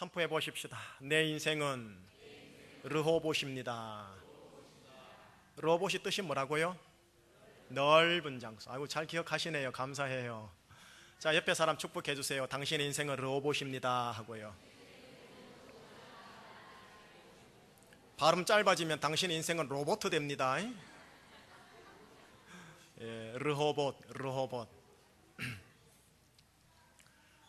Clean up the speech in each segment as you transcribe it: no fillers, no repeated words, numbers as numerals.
선포해 보십시다. 내 인생은 르호봇입니다. 르호봇이 뜻이 뭐라고요? 넓은 장소. 아이고, 잘 기억하시네요. 감사해요. 자, 옆에 사람 축복해 주세요. 당신의 인생은 르호봇입니다 하고요. 발음 짧아지면 당신의 인생은 로봇 됩니다. 예, 르호봇.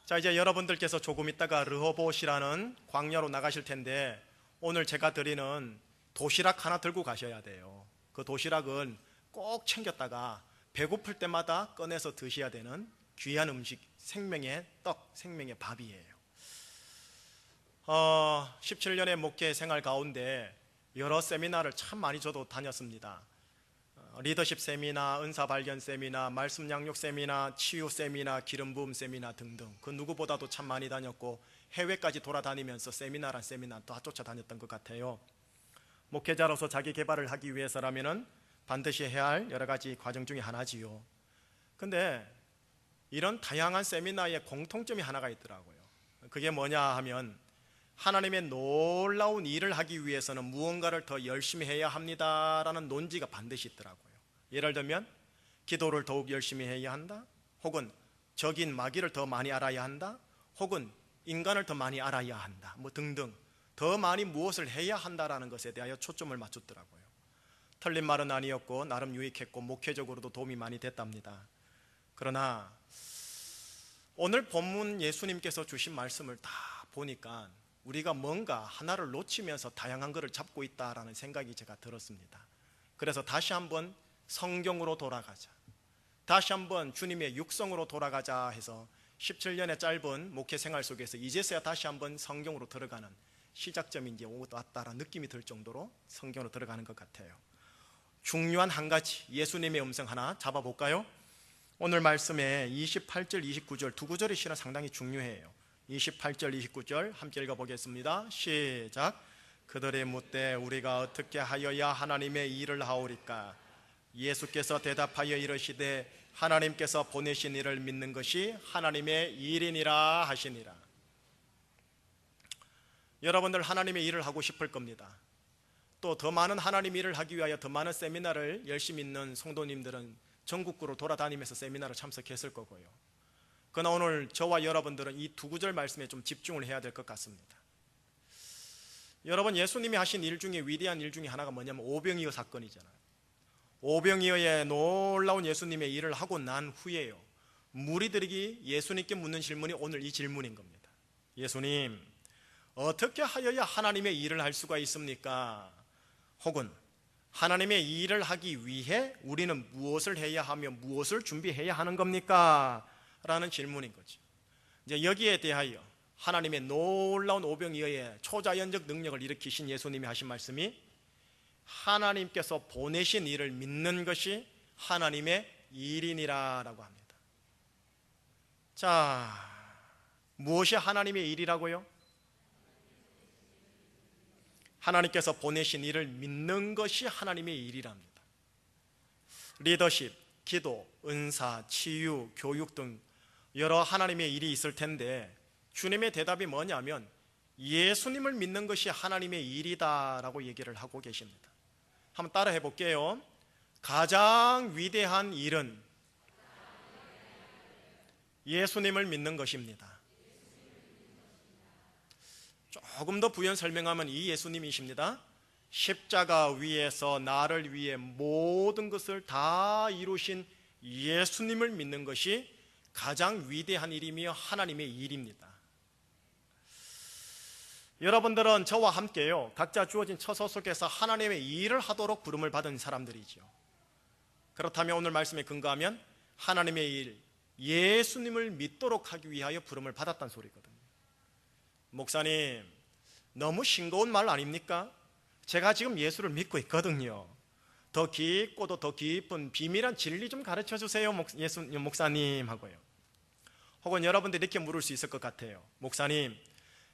자, 이제 여러분들께서 조금 있다가 르호봇이라는 광야로 나가실 텐데, 오늘 제가 드리는 도시락 하나 들고 가셔야 돼요. 그 도시락은 꼭 챙겼다가 배고플 때마다 꺼내서 드셔야 되는 귀한 음식, 생명의 떡, 생명의 밥이에요. 17년의 목회 생활 가운데 여러 세미나를 참 많이 저도 다녔습니다. 리더십 세미나, 은사 발견 세미나, 말씀 양육 세미나, 치유 세미나, 기름 부음 세미나 등등, 그 누구보다도 참 많이 다녔고 해외까지 돌아다니면서 세미나란 세미나 다 쫓아다녔던 것 같아요. 목회자로서 자기 개발을 하기 위해서라면은 반드시 해야 할 여러 가지 과정 중에 하나지요. 근데 이런 다양한 세미나의 공통점이 하나가 있더라고요. 그게 뭐냐 하면, 하나님의 놀라운 일을 하기 위해서는 무언가를 더 열심히 해야 합니다라는 논지가 반드시 있더라고요. 예를 들면 기도를 더욱 열심히 해야 한다, 혹은 적인 마귀를 더 많이 알아야 한다, 혹은 인간을 더 많이 알아야 한다, 뭐 등등 더 많이 무엇을 해야 한다라는 것에 대하여 초점을 맞췄더라고요. 틀린 말은 아니었고 나름 유익했고 목회적으로도 도움이 많이 됐답니다. 그러나 오늘 본문 예수님께서 주신 말씀을 다 보니까 우리가 뭔가 하나를 놓치면서 다양한 것을 잡고 있다라는 생각이 제가 들었습니다. 그래서 다시 한번 성경으로 돌아가자, 다시 한번 주님의 육성으로 돌아가자 해서 17년의 짧은 목회 생활 속에서 이제서야 다시 한번 성경으로 들어가는 시작점이 이제 왔다라는 느낌이 들 정도로 성경으로 들어가는 것 같아요. 중요한 한 가지 예수님의 음성 하나 잡아볼까요? 오늘 말씀에 28절, 29절 두 구절이 실은 상당히 중요해요. 28절, 29절 함께 읽어보겠습니다. 시작. 그들이 묻되 우리가 어떻게 하여야 하나님의 일을 하오리까? 예수께서 대답하여 이르시되 하나님께서 보내신 이를 믿는 것이 하나님의 일이니라 하시니라. 여러분들 하나님의 일을 하고 싶을 겁니다. 또 더 많은 하나님 일을 하기 위하여 더 많은 세미나를 열심히 있는 성도님들은 전국구로 돌아다니면서 세미나를 참석했을 거고요. 그러나 오늘 저와 여러분들은 이 두 구절 말씀에 좀 집중을 해야 될 것 같습니다. 여러분, 예수님이 하신 일 중에 위대한 일 중에 하나가 뭐냐면 오병이어 사건이잖아요. 오병이어의 놀라운 예수님의 일을 하고 난 후에요, 무리들이 예수님께 묻는 질문이 오늘 이 질문인 겁니다. 예수님, 어떻게 하여야 하나님의 일을 할 수가 있습니까? 혹은 하나님의 일을 하기 위해 우리는 무엇을 해야 하며 무엇을 준비해야 하는 겁니까? 라는 질문인 거죠. 이제 여기에 대하여 하나님의 놀라운 오병이어의 초자연적 능력을 일으키신 예수님이 하신 말씀이 하나님께서 보내신 일을 믿는 것이 하나님의 일이니라라고 합니다. 자, 무엇이 하나님의 일이라고요? 하나님께서 보내신 일을 믿는 것이 하나님의 일이랍니다. 리더십, 기도, 은사, 치유, 교육 등 여러 하나님의 일이 있을 텐데 주님의 대답이 뭐냐면 예수님을 믿는 것이 하나님의 일이다라고 얘기를 하고 계십니다. 한번 따라 해볼게요. 가장 위대한 일은 예수님을 믿는 것입니다. 조금 더 부연 설명하면 이 예수님이십니다. 십자가 위에서 나를 위해 모든 것을 다 이루신 예수님을 믿는 것이 가장 위대한 일이며 하나님의 일입니다. 여러분들은 저와 함께요, 각자 주어진 처소 속에서 하나님의 일을 하도록 부름을 받은 사람들이죠. 그렇다면 오늘 말씀에 근거하면 하나님의 일, 예수님을 믿도록 하기 위하여 부름을 받았다는 소리거든요. 목사님, 너무 싱거운 말 아닙니까? 제가 지금 예수를 믿고 있거든요. 더 깊고도 더 깊은 비밀한 진리 좀 가르쳐 주세요, 목사님 하고요. 혹은 여러분들이 이렇게 물을 수 있을 것 같아요. 목사님,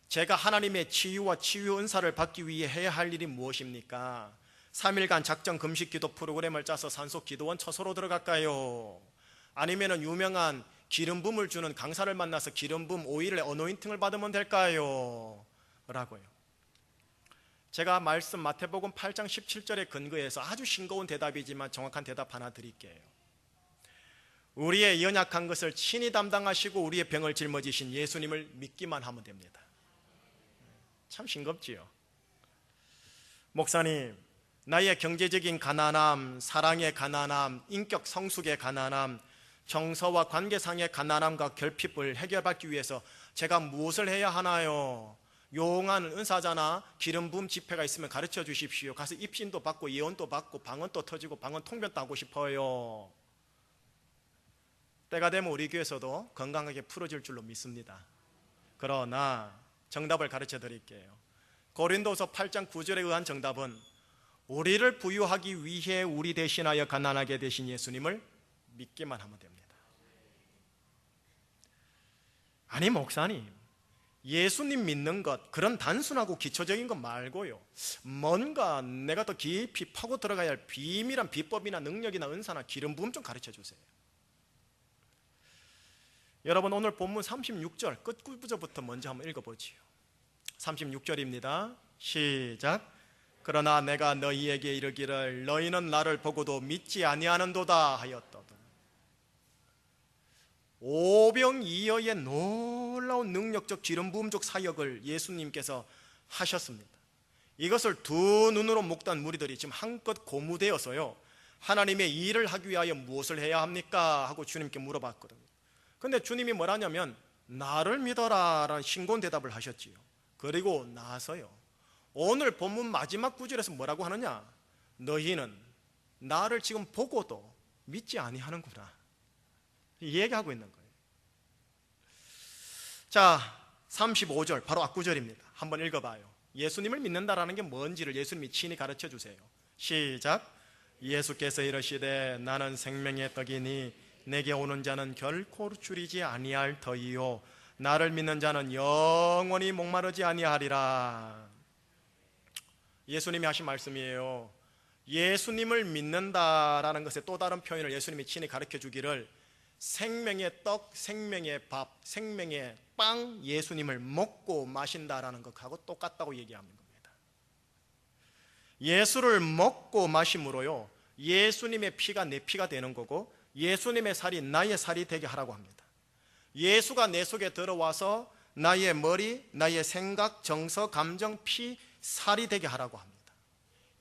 제가 하나님의 치유와 치유 은사를 받기 위해 해야 할 일이 무엇입니까? 3일간 작정 금식 기도 프로그램을 짜서 산속 기도원 처소로 들어갈까요? 아니면 유명한 기름 부음을 주는 강사를 만나서 기름 부음 오일의 어노인팅을 받으면 될까요? 라고요. 제가 말씀 마태복음 8장 17절에 근거해서 아주 싱거운 대답이지만 정확한 대답 하나 드릴게요. 우리의 연약한 것을 친히 담당하시고 우리의 병을 짊어지신 예수님을 믿기만 하면 됩니다. 참 싱겁지요. 목사님, 나의 경제적인 가난함, 사랑의 가난함, 인격 성숙의 가난함, 정서와 관계상의 가난함과 결핍을 해결받기 위해서 제가 무엇을 해야 하나요? 용한 은사자나 기름 부음 집회가 있으면 가르쳐 주십시오. 가서 입신도 받고 예언도 받고 방언도 터지고 방언 통변도 하고 싶어요. 때가 되면 우리 교회에서도 건강하게 풀어질 줄로 믿습니다. 그러나 정답을 가르쳐 드릴게요. 고린도서 8장 9절에 의한 정답은 우리를 부유하기 위해 우리 대신하여 가난하게 되신 예수님을 믿기만 하면 됩니다. 아니 목사님, 예수님 믿는 것, 그런 단순하고 기초적인 것 말고요, 뭔가 내가 더 깊이 파고 들어가야 할 비밀한 비법이나 능력이나 은사나 기름 부음 좀 가르쳐 주세요. 여러분, 오늘 본문 36절 끝구절부터 먼저 한번 읽어보지요. 36절입니다. 시작. 그러나 내가 너희에게 이르기를 너희는 나를 보고도 믿지 아니하는도다 하였거든. 오병이어의 놀라운 능력적 기름 부음적 사역을 예수님께서 하셨습니다. 이것을 두 눈으로 목단 무리들이 지금 한껏 고무되어서요, 하나님의 일을 하기 위하여 무엇을 해야 합니까? 하고 주님께 물어봤거든요. 근데 주님이 뭐라냐면 나를 믿어라 라는 싱거운 대답을 하셨지요. 그리고 나서요, 오늘 본문 마지막 구절에서 뭐라고 하느냐? 너희는 나를 지금 보고도 믿지 아니하는구나, 이 얘기하고 있는 거예요. 자, 35절 바로 앞구절입니다. 한번 읽어봐요. 예수님을 믿는다라는 게 뭔지를 예수님이 친히 가르쳐 주세요. 시작. 예수께서 이르시되 나는 생명의 떡이니 내게 오는 자는 결코 줄이지 아니할 터이요 나를 믿는 자는 영원히 목마르지 아니하리라. 예수님이 하신 말씀이에요. 예수님을 믿는다라는 것의 또 다른 표현을 예수님이 친히 가르쳐 주기를 생명의 떡, 생명의 밥, 생명의 빵, 예수님을 먹고 마신다라는 것하고 똑같다고 얘기하는 겁니다. 예수를 먹고 마심으로요, 예수님의 피가 내 피가 되는 거고 예수님의 살이 나의 살이 되게 하라고 합니다. 예수가 내 속에 들어와서 나의 머리, 나의 생각, 정서, 감정, 피, 살이 되게 하라고 합니다.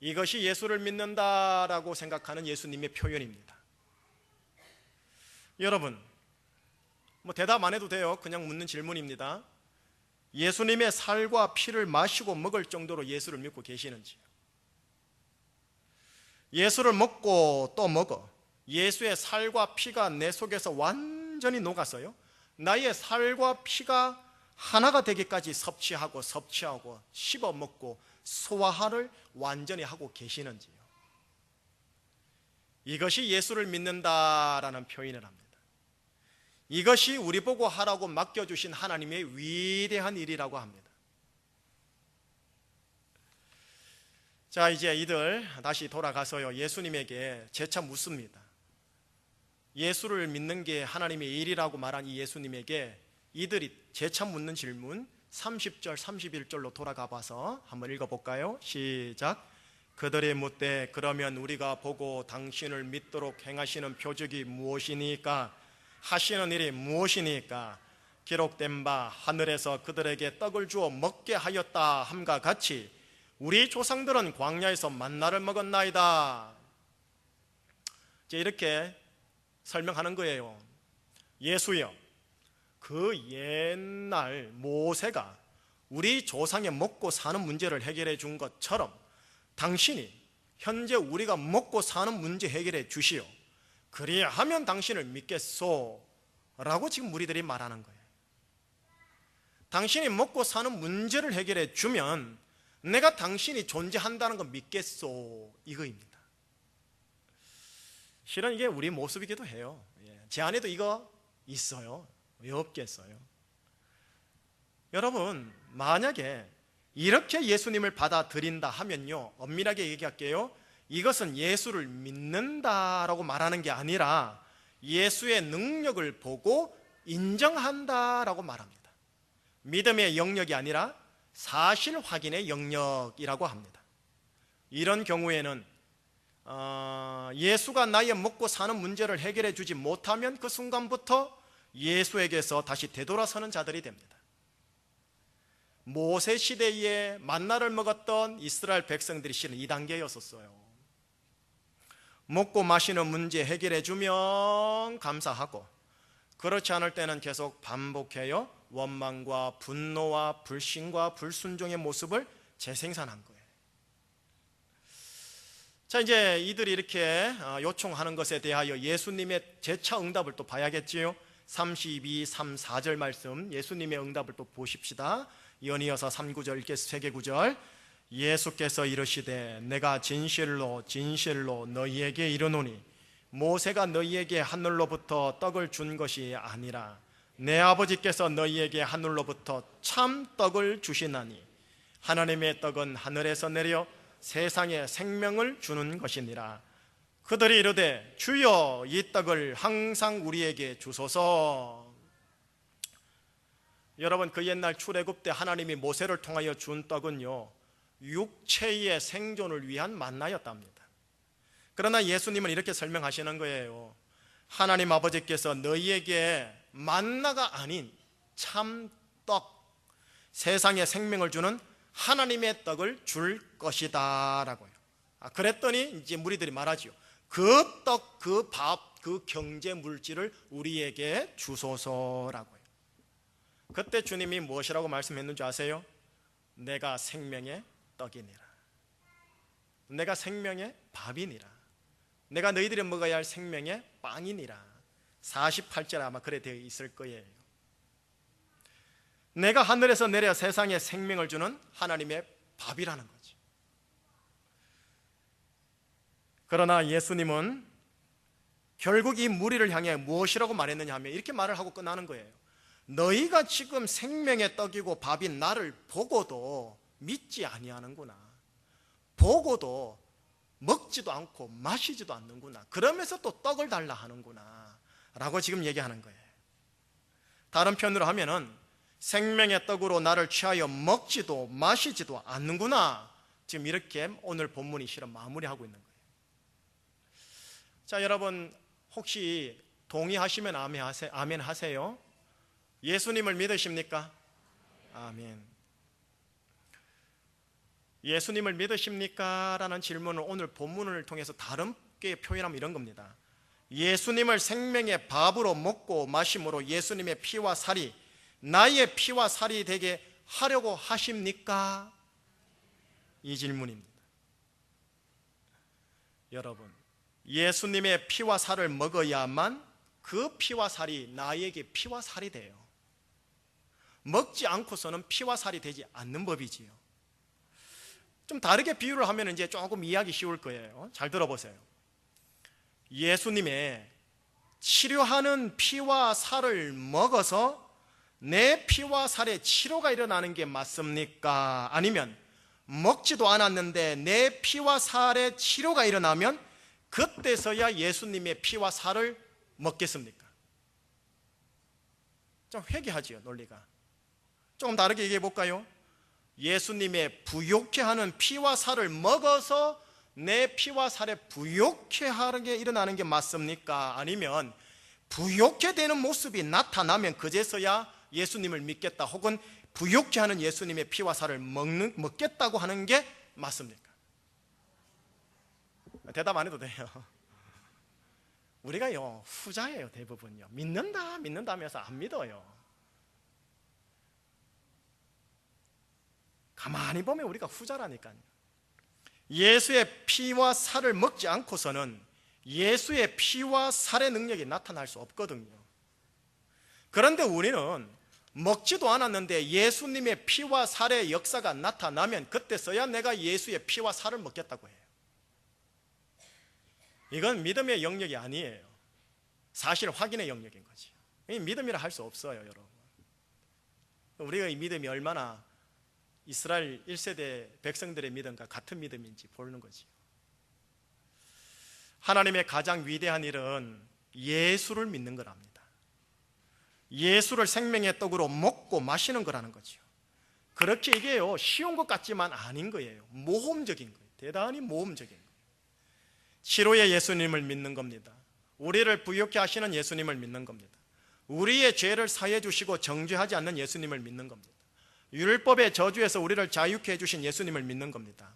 이것이 예수를 믿는다라고 생각하는 예수님의 표현입니다. 여러분, 뭐 대답 안 해도 돼요. 그냥 묻는 질문입니다. 예수님의 살과 피를 마시고 먹을 정도로 예수를 믿고 계시는지요? 예수를 먹고 또 먹어 예수의 살과 피가 내 속에서 완전히 녹았어요. 나의 살과 피가 하나가 되기까지 섭취하고 씹어먹고 소화를 완전히 하고 계시는지요? 이것이 예수를 믿는다라는 표현을 합니다. 이것이 우리 보고 하라고 맡겨주신 하나님의 위대한 일이라고 합니다. 자, 이제 이들 다시 돌아가서요, 예수님에게 재차 묻습니다. 예수를 믿는 게 하나님의 일이라고 말한 이 예수님에게 이들이 재차 묻는 질문 30절 31절로 돌아가 봐서 한번 읽어볼까요? 시작. 그들이 묻되 그러면 우리가 보고 당신을 믿도록 행하시는 표적이 무엇이니까? 하시는 일이 무엇이니까? 기록된 바 하늘에서 그들에게 떡을 주어 먹게 하였다 함과 같이 우리 조상들은 광야에서 만나를 먹었나이다. 이제 이렇게 설명하는 거예요. 예수여, 그 옛날 모세가 우리 조상의 먹고 사는 문제를 해결해 준 것처럼 당신이 현재 우리가 먹고 사는 문제 해결해 주시오. 그리하면 당신을 믿겠소 라고 지금 무리들이 말하는 거예요. 당신이 먹고 사는 문제를 해결해 주면 내가 당신이 존재한다는 거 믿겠소, 이거입니다. 실은 이게 우리 모습이기도 해요. 제 안에도 이거 있어요. 왜 없겠어요? 여러분, 만약에 이렇게 예수님을 받아들인다 하면요, 엄밀하게 얘기할게요, 이것은 예수를 믿는다라고 말하는 게 아니라 예수의 능력을 보고 인정한다라고 말합니다. 믿음의 영역이 아니라 사실 확인의 영역이라고 합니다. 이런 경우에는 예수가 나의 먹고 사는 문제를 해결해 주지 못하면 그 순간부터 예수에게서 다시 되돌아서는 자들이 됩니다. 모세 시대에 만나를 먹었던 이스라엘 백성들이 실은 이 단계였었어요. 먹고 마시는 문제 해결해 주면 감사하고, 그렇지 않을 때는 계속 반복해요. 원망과 분노와 불신과 불순종의 모습을 재생산한 거예요. 자, 이제 이들이 이렇게 요청하는 것에 대하여 예수님의 재차 응답을 또 봐야겠지요. 32, 3, 4절 말씀, 예수님의 응답을 또 보십시다. 연이어서 3구절, 3개9절. 예수께서 이르시되 내가 진실로 진실로 너희에게 이르노니 모세가 너희에게 하늘로부터 떡을 준 것이 아니라 내 아버지께서 너희에게 하늘로부터 참 떡을 주시나니 하나님의 떡은 하늘에서 내려 세상에 생명을 주는 것이니라. 그들이 이르되 주여 이 떡을 항상 우리에게 주소서. 여러분, 그 옛날 출애굽 때 하나님이 모세를 통하여 준 떡은요, 육체의 생존을 위한 만나였답니다. 그러나 예수님은 이렇게 설명하시는 거예요. 하나님 아버지께서 너희에게 만나가 아닌 참떡, 세상에 생명을 주는 하나님의 떡을 줄 것이다 라고요. 그랬더니 이제 무리들이 말하지요. 그 떡, 그 밥, 그 경제 물질을 우리에게 주소서라고요. 그때 주님이 무엇이라고 말씀했는지 아세요? 내가 생명의 떡이니라. 내가 생명의 밥이니라. 내가 너희들이 먹어야 할 생명의 빵이니라. 48절 아마 그래 되어 있을 거예요. 내가 하늘에서 내려 세상에 생명을 주는 하나님의 밥이라는 거죠. 그러나 예수님은 결국 이 무리를 향해 무엇이라고 말했느냐 하면 이렇게 말을 하고 끝나는 거예요. 너희가 지금 생명의 떡이고 밥인 나를 보고도 믿지 아니하는구나. 보고도 먹지도 않고 마시지도 않는구나. 그러면서 또 떡을 달라 하는구나 라고 지금 얘기하는 거예요. 다른 편으로 하면은 생명의 떡으로 나를 취하여 먹지도 마시지도 않는구나. 지금 이렇게 오늘 본문이 실은 마무리하고 있는 거예요. 자, 여러분 혹시 동의하시면 아멘 하세요. 예수님을 믿으십니까? 아멘. 예수님을 믿으십니까? 라는 질문을 오늘 본문을 통해서 다르게 표현하면 이런 겁니다. 예수님을 생명의 밥으로 먹고 마심으로 예수님의 피와 살이 나의 피와 살이 되게 하려고 하십니까? 이 질문입니다. 여러분, 예수님의 피와 살을 먹어야만 그 피와 살이 나에게 피와 살이 돼요. 먹지 않고서는 피와 살이 되지 않는 법이지요. 좀 다르게 비유를 하면 이제 조금 이해하기 쉬울 거예요. 잘 들어보세요. 예수님의 치료하는 피와 살을 먹어서 내 피와 살에 치료가 일어나는 게 맞습니까? 아니면 먹지도 않았는데 내 피와 살에 치료가 일어나면 그때서야 예수님의 피와 살을 먹겠습니까? 좀 회개하지요, 논리가. 조금 다르게 얘기해 볼까요? 예수님의 부욕케 하는 피와 살을 먹어서 내 피와 살에 부욕케 하는 게 일어나는 게 맞습니까? 아니면 부욕케 되는 모습이 나타나면 그제서야 예수님을 믿겠다, 혹은 부욕케 하는 예수님의 피와 살을 먹겠다고 하는 게 맞습니까? 대답 안 해도 돼요. 우리가요 후자예요. 대부분요 믿는다 하면서 안 믿어요. 가만히 보면 우리가 후자라니까요. 예수의 피와 살을 먹지 않고서는 예수의 피와 살의 능력이 나타날 수 없거든요. 그런데 우리는 먹지도 않았는데 예수님의 피와 살의 역사가 나타나면 그때서야 내가 예수의 피와 살을 먹겠다고 해요. 이건 믿음의 영역이 아니에요. 사실 확인의 영역인 거지. 믿음이라 할 수 없어요, 여러분. 우리가 이 믿음이 얼마나 이스라엘 1세대 백성들의 믿음과 같은 믿음인지 보는 거지. 하나님의 가장 위대한 일은 예수를 믿는 거랍니다. 예수를 생명의 떡으로 먹고 마시는 거라는 거죠. 그렇게 이게요 쉬운 것 같지만 아닌 거예요. 모험적인 거예요. 대단히 모험적인 거예요. 치료의 예수님을 믿는 겁니다. 우리를 부유케 하시는 예수님을 믿는 겁니다. 우리의 죄를 사해 주시고 정죄하지 않는 예수님을 믿는 겁니다. 율법의 저주에서 우리를 자유케 해주신 예수님을 믿는 겁니다.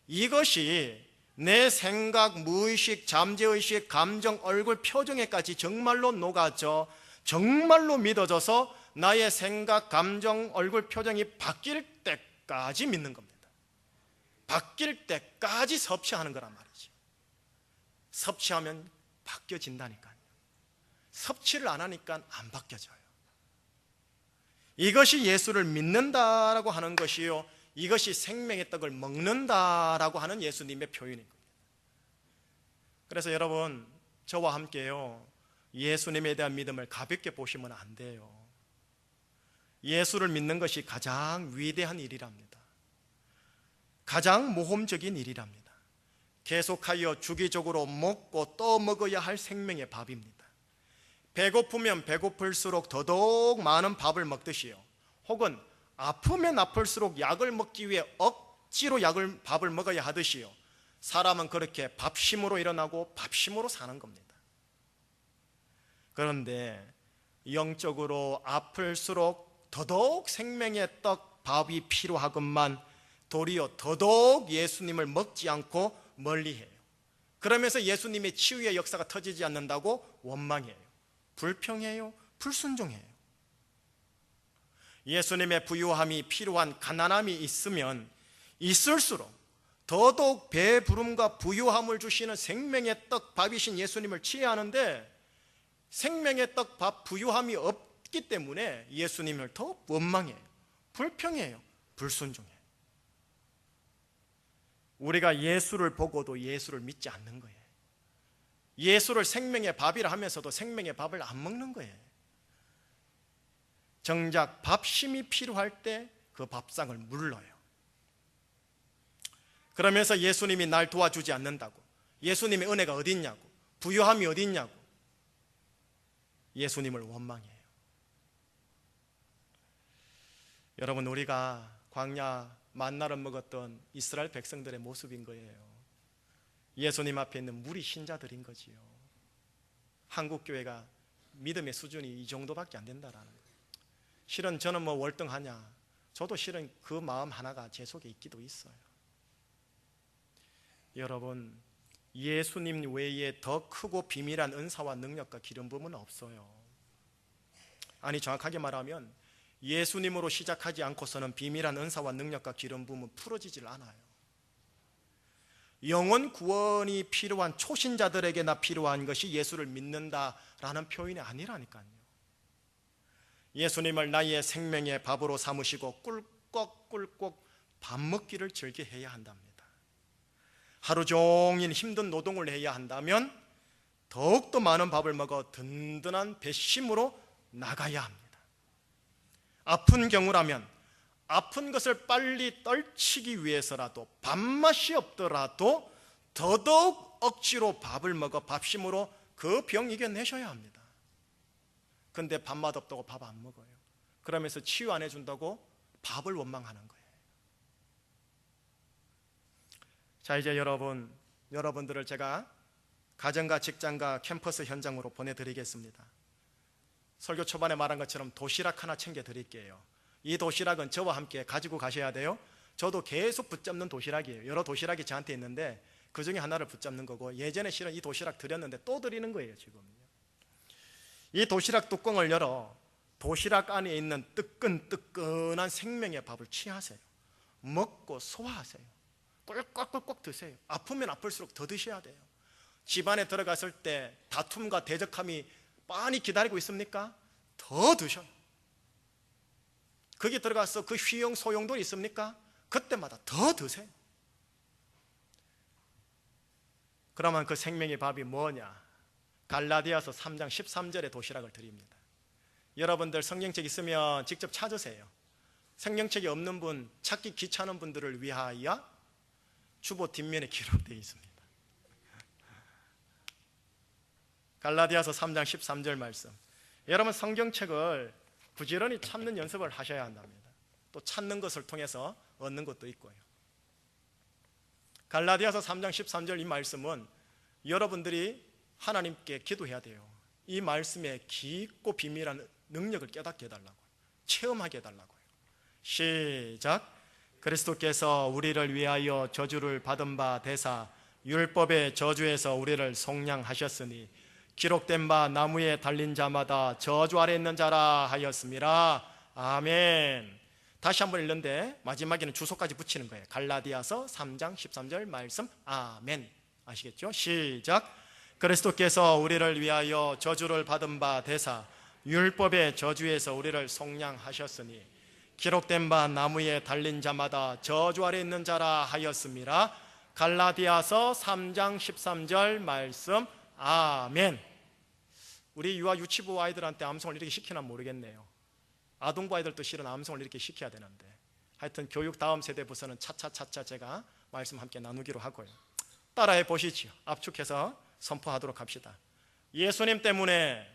이것이 내 생각, 무의식, 잠재의식, 감정, 얼굴, 표정에까지 정말로 녹아져 정말로 믿어져서 나의 생각, 감정, 얼굴, 표정이 바뀔 때까지 믿는 겁니다. 바뀔 때까지 섭취하는 거란 말이죠. 섭취하면 바뀌어진다니까요. 섭취를 안 하니까 안 바뀌어져요. 이것이 예수를 믿는다라고 하는 것이요, 이것이 생명의 떡을 먹는다라고 하는 예수님의 표현인 겁니다. 그래서 여러분, 저와 함께요 예수님에 대한 믿음을 가볍게 보시면 안 돼요. 예수를 믿는 것이 가장 위대한 일이랍니다. 가장 모험적인 일이랍니다. 계속하여 주기적으로 먹고 또 먹어야 할 생명의 밥입니다. 배고프면 배고플수록 더더욱 많은 밥을 먹듯이요, 혹은 아프면 아플수록 약을 먹기 위해 억지로 밥을 먹어야 하듯이요, 사람은 그렇게 밥심으로 일어나고 밥심으로 사는 겁니다. 그런데 영적으로 아플수록 더더욱 생명의 떡 밥이 필요하건만 도리어 더더욱 예수님을 먹지 않고 멀리해요. 그러면서 예수님의 치유의 역사가 터지지 않는다고 원망해요. 불평해요. 불순종해요. 예수님의 부유함이 필요한 가난함이 있으면 있을수록 더더욱 배부름과 부유함을 주시는 생명의 떡 밥이신 예수님을 취하는데, 생명의 떡 밥 부유함이 없기 때문에 예수님을 더 원망해요. 불평해요. 불순종해요. 우리가 예수를 보고도 예수를 믿지 않는 거예요. 예수를 생명의 밥이라 하면서도 생명의 밥을 안 먹는 거예요. 정작 밥심이 필요할 때 그 밥상을 물러요. 그러면서 예수님이 날 도와주지 않는다고, 예수님의 은혜가 어디 있냐고, 부유함이 어디 있냐고 예수님을 원망해요. 여러분, 우리가 광야 만나를 먹었던 이스라엘 백성들의 모습인 거예요. 예수님 앞에 있는 무리 신자들인 거지요. 한국교회가 믿음의 수준이 이 정도밖에 안 된다라는 거예요. 실은 저는 뭐 월등하냐, 저도 실은 그 마음 하나가 제 속에 있기도 있어요. 여러분, 예수님 외에 더 크고 비밀한 은사와 능력과 기름 부음은 없어요. 아니, 정확하게 말하면 예수님으로 시작하지 않고서는 비밀한 은사와 능력과 기름 부음은 풀어지질 않아요. 영혼 구원이 필요한 초신자들에게나 필요한 것이 예수를 믿는다라는 표현이 아니라니까요. 예수님을 나의 생명의 밥으로 삼으시고 꿀꺽꿀꺽 밥 먹기를 즐겨해야 한답니다. 하루 종일 힘든 노동을 해야 한다면 더욱더 많은 밥을 먹어 든든한 배심으로 나가야 합니다. 아픈 경우라면 아픈 것을 빨리 떨치기 위해서라도 밥맛이 없더라도 더더욱 억지로 밥을 먹어 밥심으로 그 병 이겨내셔야 합니다. 근데 밥맛 없다고 밥 안 먹어요. 그러면서 치유 안 해준다고 밥을 원망하는 거예요. 자, 이제 여러분들을 제가 가정과 직장과 캠퍼스 현장으로 보내드리겠습니다. 설교 초반에 말한 것처럼 도시락 하나 챙겨드릴게요. 이 도시락은 저와 함께 가지고 가셔야 돼요. 저도 계속 붙잡는 도시락이에요. 여러 도시락이 저한테 있는데 그 중에 하나를 붙잡는 거고, 예전에 실은 이 도시락 드렸는데 또 드리는 거예요. 지금요. 이 도시락 뚜껑을 열어 도시락 안에 있는 뜨끈뜨끈한 생명의 밥을 취하세요. 먹고 소화하세요. 꿀꺽꿀꺽 드세요. 아프면 아플수록 더 드셔야 돼요. 집안에 들어갔을 때 다툼과 대적함이 빤히 기다리고 있습니까? 더 드셔요. 거기 들어가서 그 휘영 소용돌이 있습니까? 그때마다 더 드세요. 그러면 그 생명의 밥이 뭐냐? 갈라디아서 3장 13절의 도시락을 드립니다. 여러분들 성경책 있으면 직접 찾으세요. 성경책이 없는 분, 찾기 귀찮은 분들을 위하여 주보 뒷면에 기록되어 있습니다. 갈라디아서 3장 13절 말씀. 여러분, 성경책을 부지런히 찾는 연습을 하셔야 한답니다. 또 찾는 것을 통해서 얻는 것도 있고요. 갈라디아서 3장 13절 이 말씀은 여러분들이 하나님께 기도해야 돼요. 이 말씀의 깊고 비밀한 능력을 깨닫게 해달라고요. 체험하게 해달라고요. 시작. 그리스도께서 우리를 위하여 저주를 받은 바 되사 율법의 저주에서 우리를 속량하셨으니 기록된 바 나무에 달린 자마다 저주 아래 있는 자라 하였습니다. 아멘. 다시 한번 읽는데 마지막에는 주소까지 붙이는 거예요. 갈라디아서 3장 13절 말씀 아멘. 아시겠죠? 시작. 그리스도께서 우리를 위하여 저주를 받은 바 되사 율법의 저주에서 우리를 속량하셨으니 기록된 바 나무에 달린 자마다 저주 아래 있는 자라 하였습니다. 갈라디아서 3장 13절 말씀 아멘. 우리 유아 유치부 아이들한테 암송을 이렇게 시키나 모르겠네요. 아동부 아이들도 실은 암송을 이렇게 시켜야 되는데 하여튼 교육 다음 세대 부서는 차차차차 제가 말씀 함께 나누기로 하고요. 따라해 보시죠. 압축해서 선포하도록 합시다. 예수님 때문에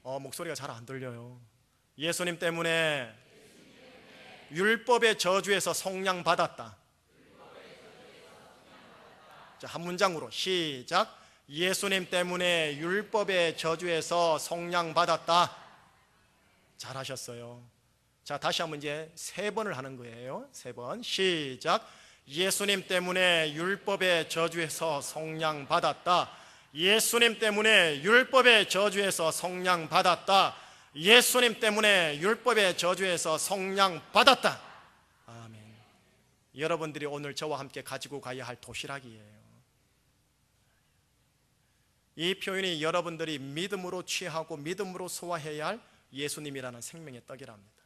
목소리가 잘 안 들려요. 예수님 때문에 율법의 저주에서 속량받았다. 자, 한 문장으로 시작. 예수님 때문에 율법의 저주에서 속량받았다. 잘하셨어요. 자, 다시 한번 이제 3번을 하는 거예요. 3번 시작. 예수님 때문에 율법의 저주에서 속량받았다. 예수님 때문에 율법의 저주에서 속량받았다. 예수님 때문에 율법의 저주에서 속량받았다. 아멘. 여러분들이 오늘 저와 함께 가지고 가야 할 도시락이에요. 이 표현이 여러분들이 믿음으로 취하고 믿음으로 소화해야 할 예수님이라는 생명의 떡이랍니다.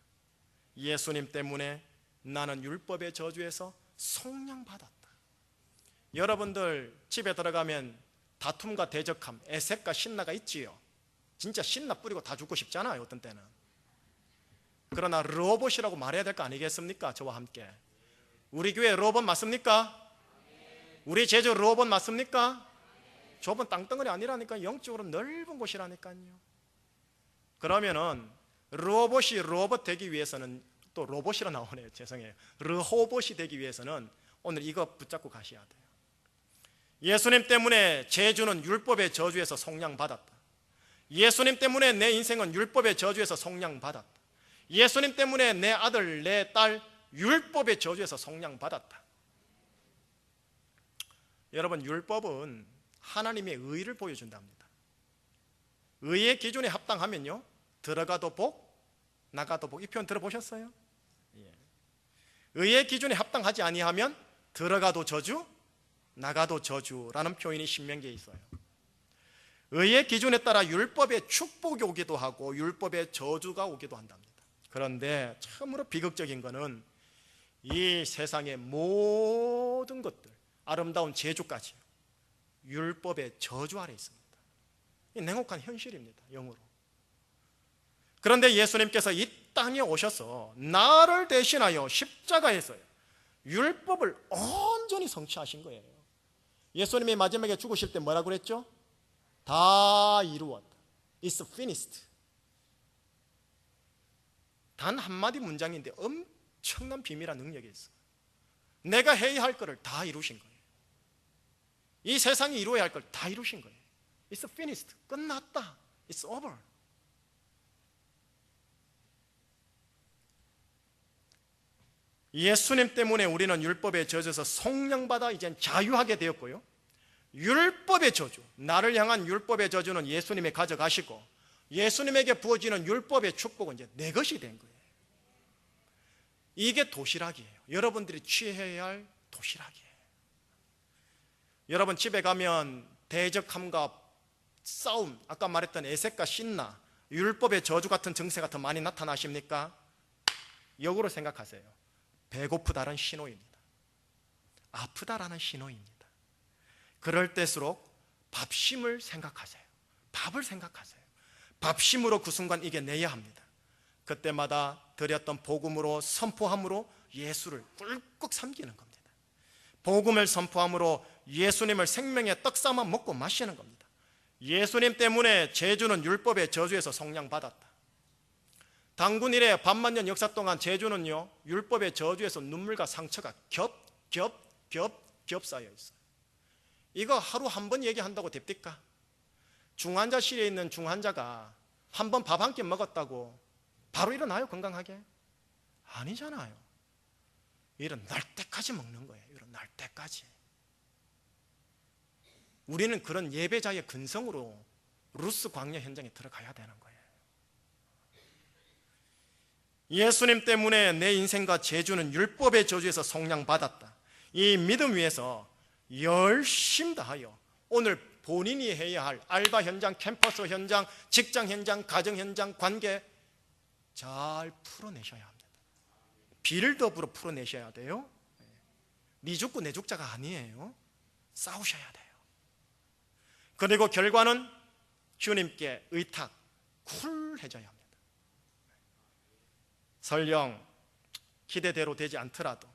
예수님 때문에 나는 율법의 저주에서 속량받았다. 여러분들 집에 들어가면 다툼과 대적함, 애색과 신나가 있지요. 진짜 신나 뿌리고 다 죽고 싶잖아요, 어떤 때는. 그러나 로봇이라고 말해야 될 거 아니겠습니까? 저와 함께. 우리 교회 로봇 맞습니까? 우리 제주 로봇 맞습니까? 좁은 땅덩어리 아니라니까. 영적으로 넓은 곳이라니까요. 그러면은 로봇이 로봇 되기 위해서는, 또 로봇이라 나오네요. 죄송해요. 르호봇이 되기 위해서는 오늘 이거 붙잡고 가셔야 돼요. 예수님 때문에 제주는 율법의 저주에서 속량받았다. 예수님 때문에 내 인생은 율법의 저주에서 속량받았다. 예수님 때문에 내 아들, 내 딸 율법의 저주에서 속량받았다. 여러분, 율법은 하나님의 의를 보여준답니다. 의의 기준에 합당하면요, 들어가도 복, 나가도 복. 이 표현 들어보셨어요? 예. 의의 기준에 합당하지 아니하면 들어가도 저주, 나가도 저주라는 표현이 신명기에 있어요. 의의 기준에 따라 율법의 축복이 오기도 하고 율법의 저주가 오기도 한답니다. 그런데 참으로 비극적인 것은 이 세상의 모든 것들, 아름다운 제주까지 율법의 저주 아래 있습니다. 이 냉혹한 현실입니다, 영으로. 그런데 예수님께서 이 땅에 오셔서 나를 대신하여 십자가에서요 율법을 온전히 성취하신 거예요. 예수님이 마지막에 죽으실 때 뭐라고 그랬죠? 다 이루었다. It's finished. 단 한마디 문장인데 엄청난 비밀한 능력이 있어요. 내가 해야 할 것을 다 이루신 거예요. 이 세상이 이루어야 할 걸 다 이루신 거예요. It's finished. 끝났다. It's over. 예수님 때문에 우리는 율법의 저주에서 속량받아 이젠 자유하게 되었고요, 율법의 저주, 나를 향한 율법의 저주는 예수님이 가져가시고 예수님에게 부어지는 율법의 축복은 이제 내 것이 된 거예요. 이게 도시락이에요. 여러분들이 취해야 할 도시락이에요. 여러분 집에 가면 대적함과 싸움, 아까 말했던 애색과 신나, 율법의 저주 같은 증세가 더 많이 나타나십니까? 역으로 생각하세요. 배고프다는 신호입니다. 아프다라는 신호입니다. 그럴 때일수록 밥심을 생각하세요. 밥을 생각하세요. 밥심으로 그 순간 이겨내야 합니다. 그때마다 드렸던 복음으로 선포함으로 예수를 꿀꺽 삼키는 겁니다. 복음을 선포함으로 예수님을 생명의 떡 삼아 먹고 마시는 겁니다. 예수님 때문에 제주는 율법의 저주에서 속량받았다. 단군 이래 반만년 역사 동안 제주는요, 율법의 저주에서 눈물과 상처가 겹 쌓여 있어요. 이거 하루 한 번 얘기한다고 됩니까? 중환자실에 있는 중환자가 한 번 밥 한 끼 먹었다고 바로 일어나요, 건강하게? 아니잖아요. 일어날 때까지 먹는 거예요. 일어날 때까지. 우리는 그런 예배자의 근성으로 루스 광야 현장에 들어가야 되는 거예요. 예수님 때문에 내 인생과 제주는 율법의 저주에서 속량받았다. 이 믿음 위에서 열심 다하여 오늘 본인이 해야 할 알바 현장, 캠퍼스 현장, 직장 현장, 가정 현장, 관계 잘 풀어내셔야 합니다. 빌드업으로 풀어내셔야 돼요. 네 죽고 내 죽자가 아니에요. 싸우셔야 돼요. 그리고 결과는 주님께 의탁, 쿨해져야 합니다. 설령 기대대로 되지 않더라도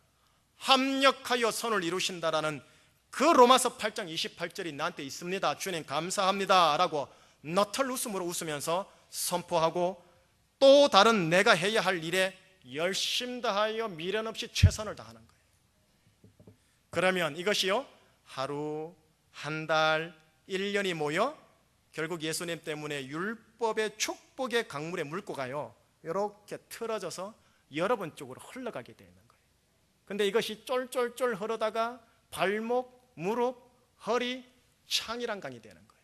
합력하여 선을 이루신다라는 그 로마서 8장 28절이 나한테 있습니다. 주님 감사합니다 라고 너털 웃음으로 웃으면서 선포하고 또 다른 내가 해야 할 일에 열심 다하여 미련 없이 최선을 다하는 거예요. 그러면 이것이요, 하루, 한 달, 1년이 모여 결국 예수님 때문에 율법의 축복의 강물에 물고 가요. 이렇게 틀어져서 여러분 쪽으로 흘러가게 되는 거예요. 근데 이것이 쫄쫄쫄 흐르다가 발목, 무릎, 허리, 창이란 강이 되는 거예요.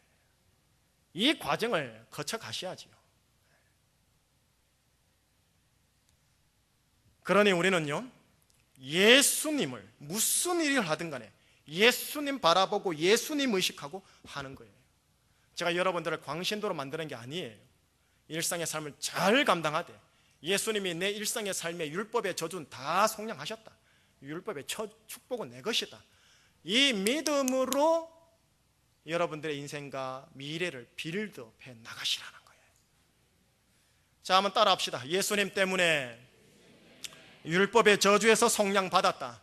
이 과정을 거쳐 가셔야지요. 그러니 우리는요, 예수님을 무슨 일을 하든 간에 예수님 바라보고 예수님 의식하고 하는 거예요. 제가 여러분들을 광신도로 만드는 게 아니에요. 일상의 삶을 잘 감당하되 예수님이 내 일상의 삶의 율법의 저주는 다 속량하셨다. 율법의 축복은 내 것이다. 이 믿음으로 여러분들의 인생과 미래를 빌드업해 나가시라는 거예요. 자, 한번 따라 합시다. 예수님 때문에 율법의 저주에서 속량받았다.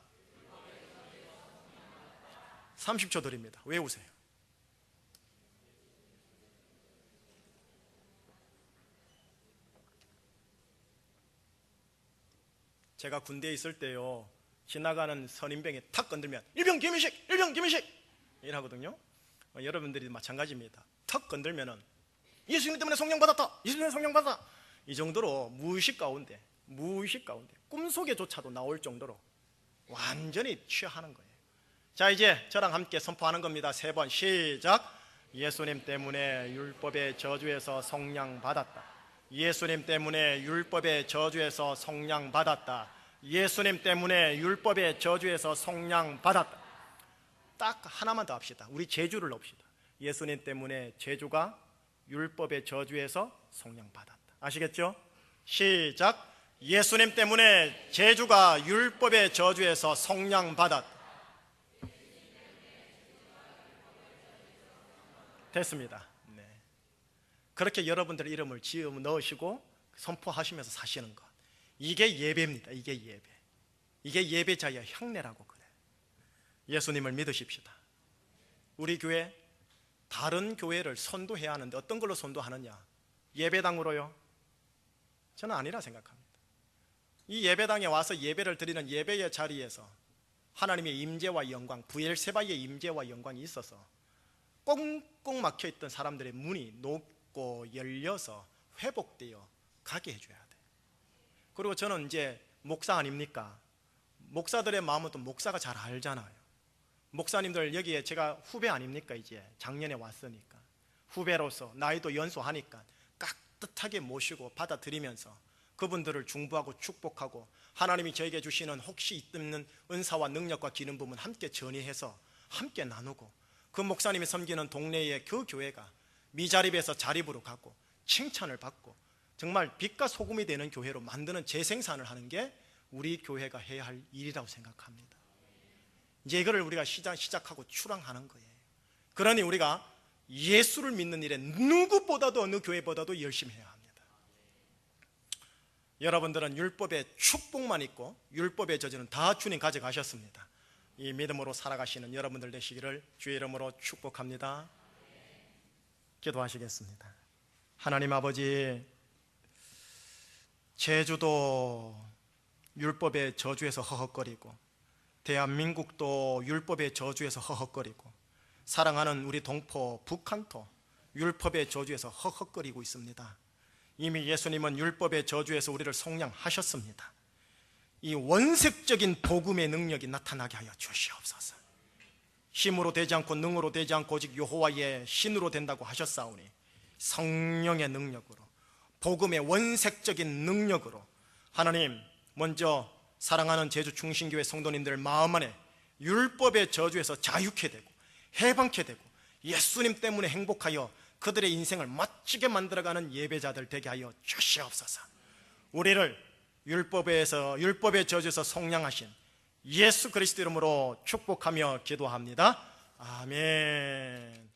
30초 드립니다. 외우세요. 제가 군대에 있을 때요, 지나가는 선임병이 탁 건들면 일병 김희식, 일병 김희식 이러거든요. 여러분들이 마찬가지입니다. 탁 건들면은 예수님 때문에 성령받았다, 예수님 때문에 성령받았다, 이 정도로 무의식 가운데 꿈속에조차도 나올 정도로 완전히 취하는 거예요. 자, 이제 저랑 함께 선포하는 겁니다. 3번 시작. 예수님 때문에 율법의 저주에서 속량받았다. 예수님 때문에 율법의 저주에서 속량받았다. 예수님 때문에 율법의 저주에서 속량받았다. 딱 하나만 더 합시다. 우리 제주를 넣읍시다. 예수님 때문에 제주가 율법의 저주에서 속량받았다. 아시겠죠? 시작. 예수님 때문에 제주가 율법의 저주에서 속량받았다. 됐습니다. 네. 그렇게 여러분들의 이름을 지어 넣으시고 선포하시면서 사시는 것, 이게 예배입니다. 이게 예배. 이게 예배자의 향례라고 그래. 예수님을 믿으십시다. 우리 교회, 다른 교회를 선도해야 하는데 어떤 걸로 선도하느냐? 예배당으로요? 저는 아니라 생각합니다. 이 예배당에 와서 예배를 드리는 예배의 자리에서 하나님의 임재와 영광, 부엘세바의 임재와 영광이 있어서 꽁꽁 막혀있던 사람들의 문이 녹고 열려서 회복되어 가게 해줘야 돼. 그리고 저는 이제 목사 아닙니까? 목사들의 마음은 또 목사가 잘 알잖아요. 목사님들 여기에 제가 후배 아닙니까? 이제 작년에 왔으니까 후배로서 나이도 연소하니까 깍듯하게 모시고 받아들이면서 그분들을 중보하고 축복하고 하나님이 저에게 주시는 혹시 있는 은사와 능력과 기능 부분 함께 전이해서 함께 나누고 그 목사님이 섬기는 동네의 그 교회가 미자립에서 자립으로 가고 칭찬을 받고 정말 빛과 소금이 되는 교회로 만드는 재생산을 하는 게 우리 교회가 해야 할 일이라고 생각합니다. 이제 이거를 우리가 시작하고 출항하는 거예요. 그러니 우리가 예수를 믿는 일에 누구보다도 어느 교회보다도 열심히 해야 합니다. 여러분들은 율법의 축복만 있고 율법의 저주는 다 주님 가져가셨습니다. 이 믿음으로 살아가시는 여러분들 되시기를 주의 이름으로 축복합니다. 기도하시겠습니다. 하나님 아버지, 제주도 율법의 저주에서 허헉거리고, 대한민국도 율법의 저주에서 허헉거리고, 사랑하는 우리 동포 북한도 율법의 저주에서 허헉거리고 있습니다. 이미 예수님은 율법의 저주에서 우리를 속량하셨습니다. 이 원색적인 복음의 능력이 나타나게 하여 주시옵소서. 힘으로 되지 않고 능으로 되지 않고 오직 여호와의 신으로 된다고 하셨사오니, 성령의 능력으로, 복음의 원색적인 능력으로 하나님, 먼저 사랑하는 제주 충신교회 성도님들 마음 안에 율법의 저주에서 자유케 되고 해방케 되고 예수님 때문에 행복하여 그들의 인생을 멋지게 만들어가는 예배자들 되게 하여 주시옵소서. 우리를 율법의 저주에서 속량하신 예수 그리스도 이름으로 축복하며 기도합니다. 아멘.